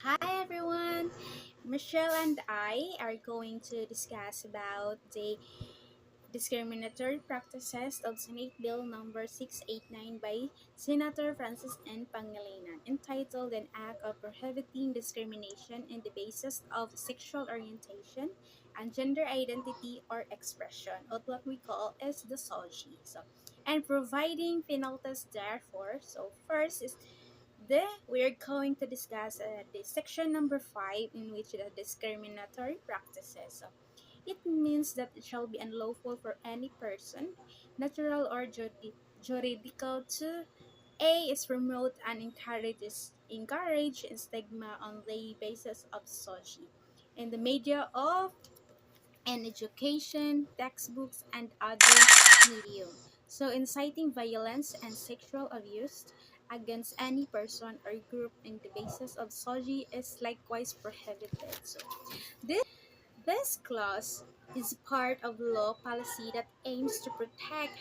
Hi everyone! Michelle and I are going to discuss about the discriminatory practices of Senate Bill number 689 by Senator Francis N. Pangilinan, entitled An Act of Prohibiting Discrimination in the Basis of Sexual Orientation and Gender Identity or Expression, or what we call as the SOGIE. And providing penalties therefore. First is we're going to discuss the section number 5, in which the discriminatory practices. It means that it shall be unlawful for any person, natural or juridical, to A is promote and encourage stigma on the basis of SOGIE in the media of and education, textbooks, and other medium. So, inciting violence and sexual abuse against any person or group in the basis of SOGI is likewise prohibited. This clause is part of law policy that aims to protect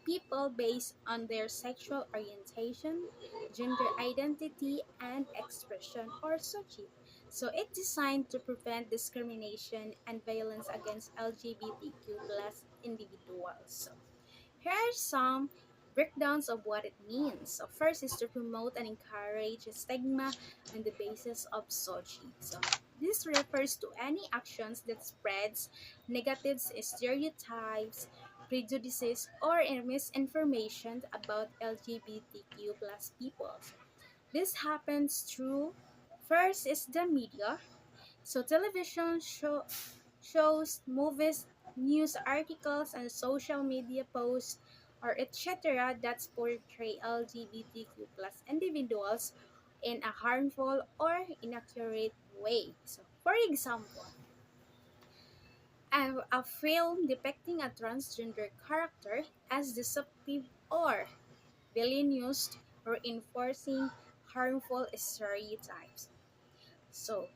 people based on their sexual orientation, gender identity, and expression, or SOGI. So it's designed to prevent discrimination and violence against LGBTQ plus individuals. Here are some breakdowns of what it means. First is to promote and encourage stigma on the basis of SOGI. This refers to any actions that spreads negative stereotypes, prejudices, or misinformation about LGBTQ plus people. This happens through first is the media. Television shows, movies, news articles, and social media posts, or etc. that portray LGBTQ plus individuals in a harmful or inaccurate way. For example, a film depicting a transgender character as deceptive or villainous, or enforcing harmful stereotypes.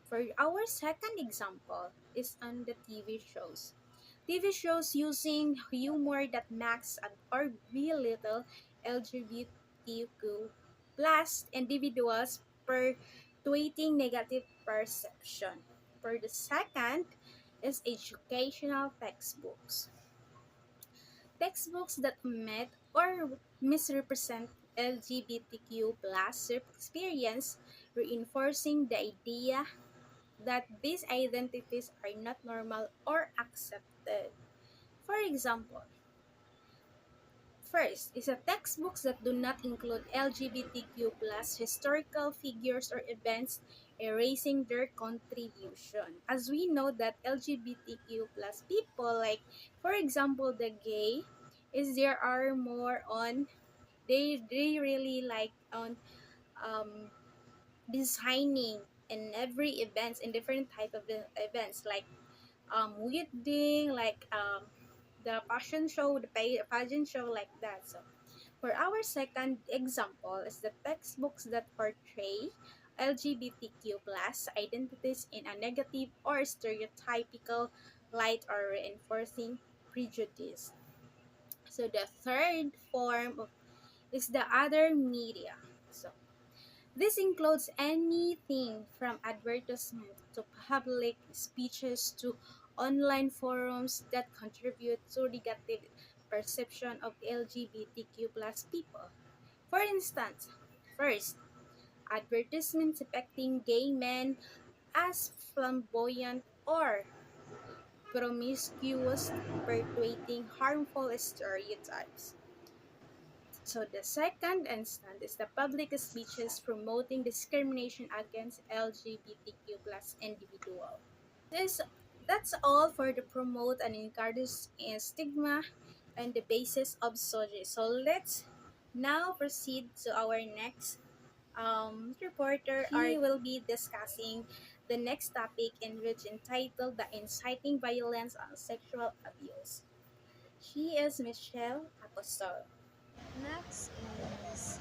For our second example is on the TV shows. TV shows using humor that mocks or belittle LGBTQ plus individuals, perpetuating negative perception. For the second is educational textbooks. Textbooks that omit or misrepresent LGBTQ plus experience, reinforcing the idea that these identities are not normal or accepted. For example, first is a textbooks that do not include LGBTQ plus historical figures or events, erasing their contribution. As we know that LGBTQ plus people, like for example the gay, is there are more on they really like on um designing in every events in different type of events, like wedding, like the fashion show, the pageant show, like that. For our second example is the textbooks that portray LGBTQ plus identities in a negative or stereotypical light, or reinforcing prejudice. The third form is the other media. So this includes anything from advertisement to public speeches to online forums that contribute to negative perception of LGBTQ plus people. For instance, first, advertisements depicting gay men as flamboyant or promiscuous, perpetuating harmful stereotypes. The second instance is the public speeches promoting discrimination against LGBTQ plus individual. This that's all for the promote and encourage stigma and the basis of SOGI. Let's now proceed to our next reporter. He will be discussing the next topic, in which entitled the inciting violence and sexual abuse. She is Michelle Apostol. Next is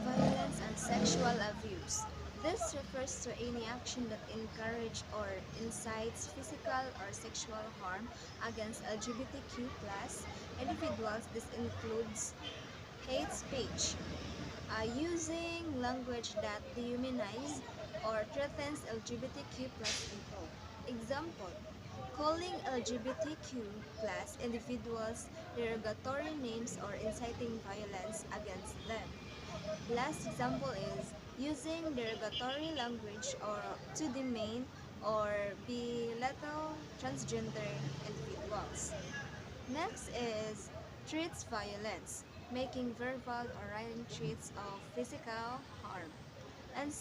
violence and sexual abuse. This refers to any action that encourages or incites physical or sexual harm against LGBTQ plus individuals. This includes hate speech, using language that dehumanizes, or threatens LGBTQ plus people. Example, calling LGBTQ plus individuals derogatory names or inciting violence against them. Last example is using derogatory language or to demean or belittle transgender individuals. Next is threats violence, making verbal or written threats of physical harm. And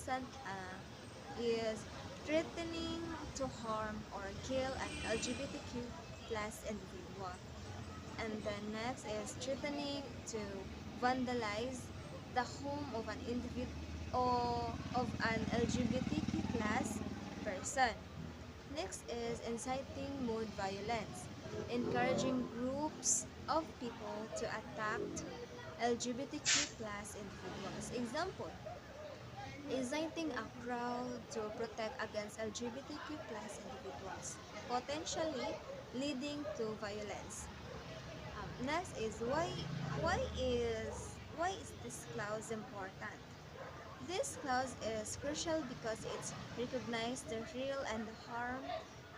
is threatening to harm or kill an LGBTQ plus individual. And then next is threatening to vandalize the home of an individual or of an LGBTQ plus person. Next is inciting mood violence, encouraging groups of people to attack LGBTQ plus individuals. Example, inciting a crowd to protect against LGBTQ plus individuals, potentially leading to violence. Next is why is this clause important? This clause is crucial because it recognizes the real and harm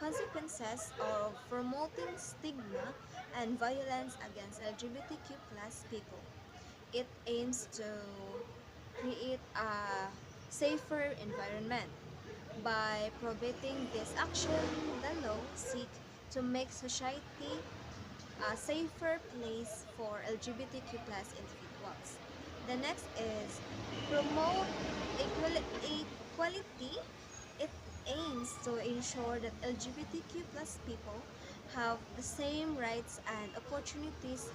consequences of promoting stigma and violence against LGBTQ plus people. It aims to create a safer environment. By prohibiting this action, the law seeks to make society a safer place for LGBTQ plus individuals. The next is promote equality. It aims to ensure that LGBTQ plus people have the same rights and opportunities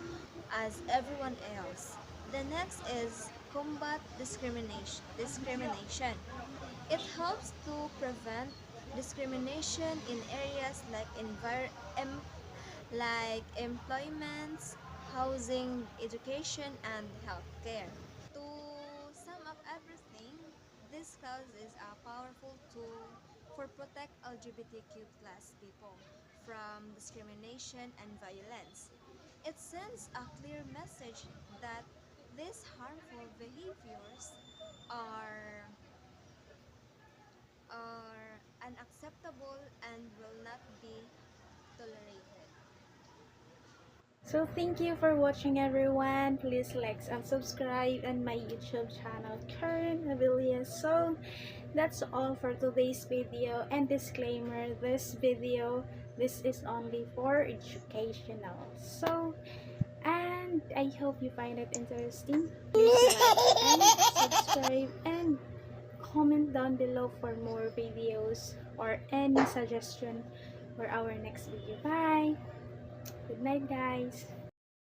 as everyone else. The next is combat discrimination. It helps to prevent discrimination in areas like employment, housing, education, and healthcare. To sum up everything, this clause is a powerful tool for protect LGBTQ plus people from discrimination and violence. It sends a clear message that these harmful behaviors are are unacceptable and will not be tolerated. So thank you for watching, everyone. Please like and subscribe on my YouTube channel, Karen Abella. So that's all for today's video. And disclaimer, this is only for educational. So, and I hope you find it interesting. Please like and subscribe and comment down below for more videos or any suggestion for our next video. Bye. Good night, guys.